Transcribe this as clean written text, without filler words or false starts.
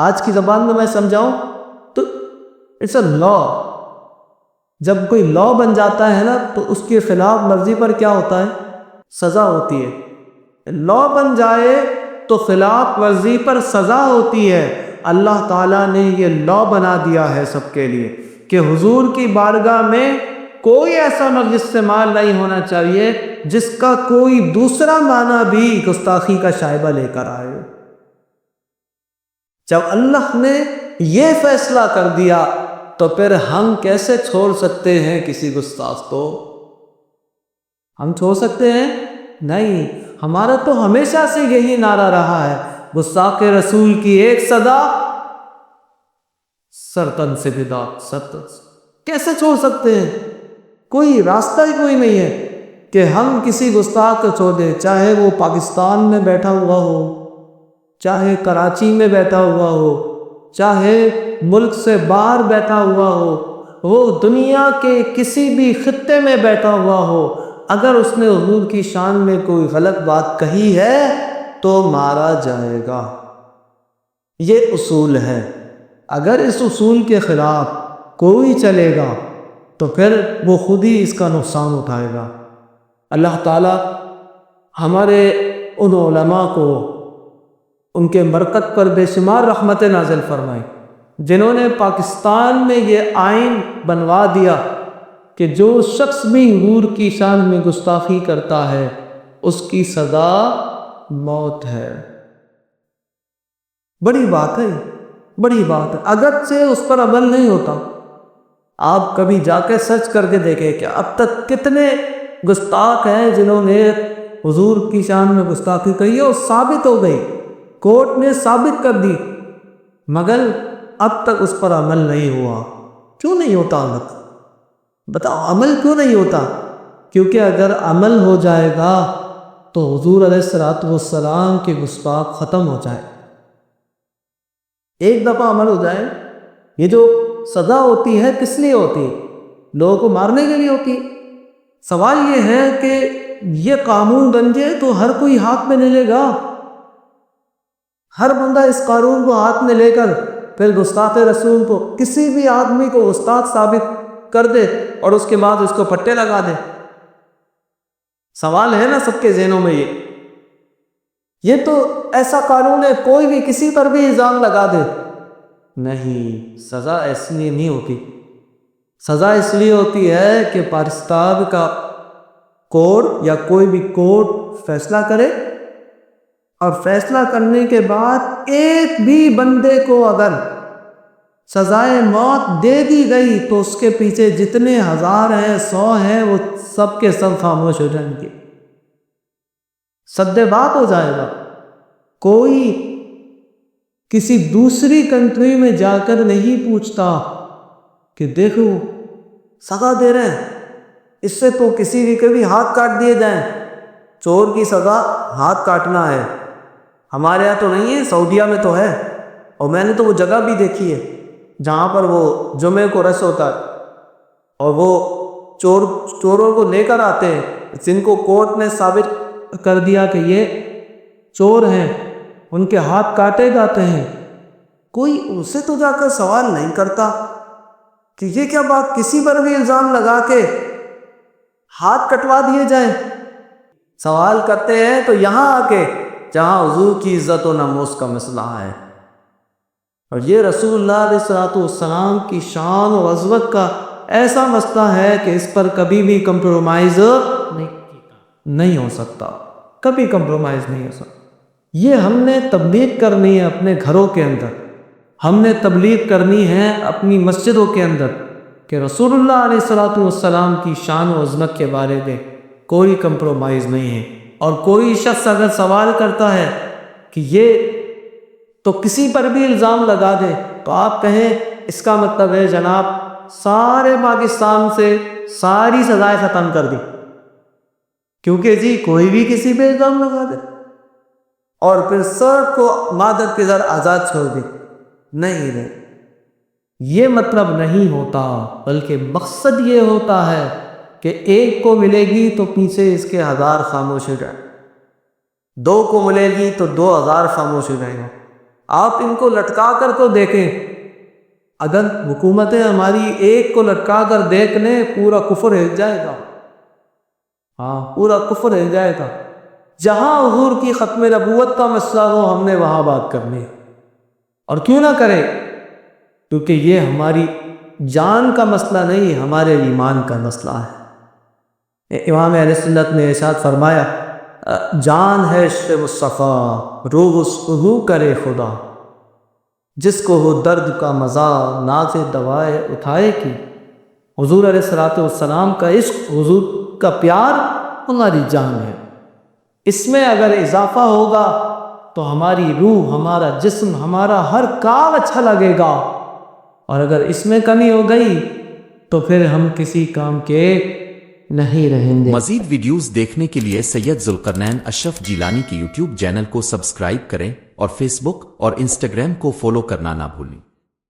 آج کی زبان میں سمجھاؤں تو اٹس اے لا. جب کوئی لا بن جاتا ہے نا تو اس کے خلاف مرضی پر کیا ہوتا ہے؟ سزا ہوتی ہے. لا بن جائے تو خلاف ورزی پر سزا ہوتی ہے. اللہ تعالیٰ نے یہ لا بنا دیا ہے سب کے لیے کہ حضور کی بارگاہ میں کوئی ایسا لفظ استعمال نہیں ہونا چاہیے جس کا کوئی دوسرا معنی بھی گستاخی کا شائبہ لے کر آئے. جب اللہ نے یہ فیصلہ کر دیا تو پھر ہم کیسے چھوڑ سکتے ہیں کسی گستاخ کو؟ ہم چھوڑ سکتے ہیں؟ نہیں. ہمارا تو ہمیشہ سے یہی نعرہ رہا ہے، گستاخ رسول کی ایک صدا، سرطن سے بدعت سرطن سے. کیسے چھوڑ سکتے ہیں؟ کوئی راستہ ہی کوئی نہیں ہے کہ ہم کسی گستاخ کو چھوڑ دیں، چاہے وہ پاکستان میں بیٹھا ہوا ہو، چاہے کراچی میں بیٹھا ہوا ہو، چاہے ملک سے باہر بیٹھا ہوا ہو، وہ دنیا کے کسی بھی خطے میں بیٹھا ہوا ہو، اگر اس نے حضور کی شان میں کوئی غلط بات کہی ہے تو مارا جائے گا. یہ اصول ہے. اگر اس اصول کے خلاف کوئی چلے گا تو پھر وہ خود ہی اس کا نقصان اٹھائے گا. اللہ تعالی ہمارے ان علماء کو ان کے برکت پر بے شمار رحمت نازل فرمائے جنہوں نے پاکستان میں یہ آئین بنوا دیا کہ جو شخص بھی حضور کی شان میں گستاخی کرتا ہے اس کی سزا موت ہے. بڑی بات ہے، بڑی بات ہے. اگرچہ اس پر عمل نہیں ہوتا. آپ کبھی جا کے سرچ کر کے دیکھیں کہ اب تک کتنے گستاخ ہیں جنہوں نے حضور کی شان میں گستاخی کہی ہے اور ثابت ہو گئی، کورٹ نے ثابت کر دی، مگر اب تک اس پر عمل نہیں ہوا. کیوں نہیں ہوتا عمل؟ بتاؤ عمل کیوں نہیں ہوتا؟ کیونکہ اگر عمل ہو جائے گا تو حضور علیہ السلام کے گستاخ ختم ہو جائے. ایک دفعہ عمل ہو جائے. یہ جو سزا ہوتی ہے کس لیے ہوتی ہے؟ لوگوں کو مارنے کے لیے ہوتی ہے. سوال یہ ہے کہ یہ قانون بن جائے تو ہر کوئی ہاتھ میں لے لے گا. ہر بندہ اس قانون کو ہاتھ میں لے کر پھر گستاخ رسول کو، کسی بھی آدمی کو گستاخ ثابت کر دے اور اس کے بعد اس کو پٹے لگا دے. سوال ہے نا سب کے ذہنوں میں یہ تو ایسا قانون ہے کوئی بھی کسی پر بھی الزام لگا دے. نہیں، سزا اس لیے نہیں ہوتی. سزا اس لیے ہوتی ہے کہ پاکستان کا کورٹ یا کوئی بھی کورٹ فیصلہ کرے اور فیصلہ کرنے کے بعد ایک بھی بندے کو اگر سزائے موت دے دی گئی تو اس کے پیچھے جتنے ہزار ہیں 100 ہیں وہ سب کے سب خاموش ہو جائیں گے. سد بات ہو جائے گا. کوئی کسی دوسری کنٹری میں جا کر نہیں پوچھتا کہ دیکھو سزا دے رہے ہیں، اس سے تو کسی بھی کبھی ہاتھ کاٹ دیے جائیں. چور کی سزا ہاتھ کاٹنا ہے. ہمارے یہاں تو نہیں ہے، سعودیہ میں تو ہے. اور میں نے تو وہ جگہ بھی دیکھی ہے جہاں پر وہ جمعے کو رش ہوتا ہے اور وہ چوروں کو لے کر آتے ہیں جن کو کورٹ نے ثابت کر دیا کہ یہ چور ہیں، ان کے ہاتھ کاٹے جاتے ہیں. کوئی اسے تو جا کر سوال نہیں کرتا کہ یہ کیا بات، کسی پر بھی الزام لگا کے ہاتھ کٹوا دیے جائیں. سوال کرتے ہیں تو یہاں آ کے جہاں حضور کی عزت و ناموس کا مسئلہ ہے. اور یہ رسول اللہ علیہ السلام کی شان و عظمت کا ایسا مسئلہ ہے کہ اس پر کبھی بھی کمپرومائز نہیں ہو سکتا. کبھی کمپرومائز نہیں ہو سکتا. یہ ہم نے تبلیغ کرنی ہے اپنے گھروں کے اندر، ہم نے تبلیغ کرنی ہے اپنی مسجدوں کے اندر کہ رسول اللہ علیہ السلام کی شان و عظمت کے بارے میں کوئی کمپرومائز نہیں ہے. اور کوئی شخص اگر سوال کرتا ہے کہ یہ تو کسی پر بھی الزام لگا دے تو آپ کہیں اس کا مطلب ہے جناب سارے پاکستان سے ساری سزائیں ختم کر دی، کیونکہ جی کوئی بھی کسی پہ الزام لگا دے اور پھر سب کو مادت کے ذر آزاد چھوڑ دی. نہیں، یہ مطلب نہیں ہوتا، بلکہ مقصد یہ ہوتا ہے کہ ایک کو ملے گی تو پیچھے اس کے 1000 خاموش ہو جائیں، 2 کو ملے گی تو 2000 خاموش ہو جائیں گے. آپ ان کو لٹکا کر تو دیکھیں، اگر حکومتیں ہماری ایک کو لٹکا کر دیکھ لیں پورا کفر ہل جائے گا، ہاں پورا کفر ہل جائے گا۔ جہاں حضور کی ختم نبوت کا مسئلہ ہو ہم نے وہاں بات کرنی، اور کیوں نہ کرے، کیونکہ یہ ہماری جان کا مسئلہ نہیں، ہمارے ایمان کا مسئلہ ہے۔ امام اہل سنت نے ارشاد فرمایا، جان ہے عشق مصطفیٰ، روح اس کرے خدا، جس کو ہو درد کا مزہ ناز دوائے اٹھائے کی۔ حضور علیہ الصلوۃ والسلام کا عشق، حضور کا پیار ہماری جان ہے۔ اس میں اگر اضافہ ہوگا تو ہماری روح، ہمارا جسم، ہمارا ہر کام اچھا لگے گا، اور اگر اس میں کمی ہو گئی تو پھر ہم کسی کام کے نہیں رہیں گے۔ مزید ویڈیوز دیکھنے کے لیے سید ذوالقرنین اشرف جیلانی کی یوٹیوب چینل کو سبسکرائب کریں اور فیس بک اور انسٹاگرام کو فالو کرنا نہ بھولیں۔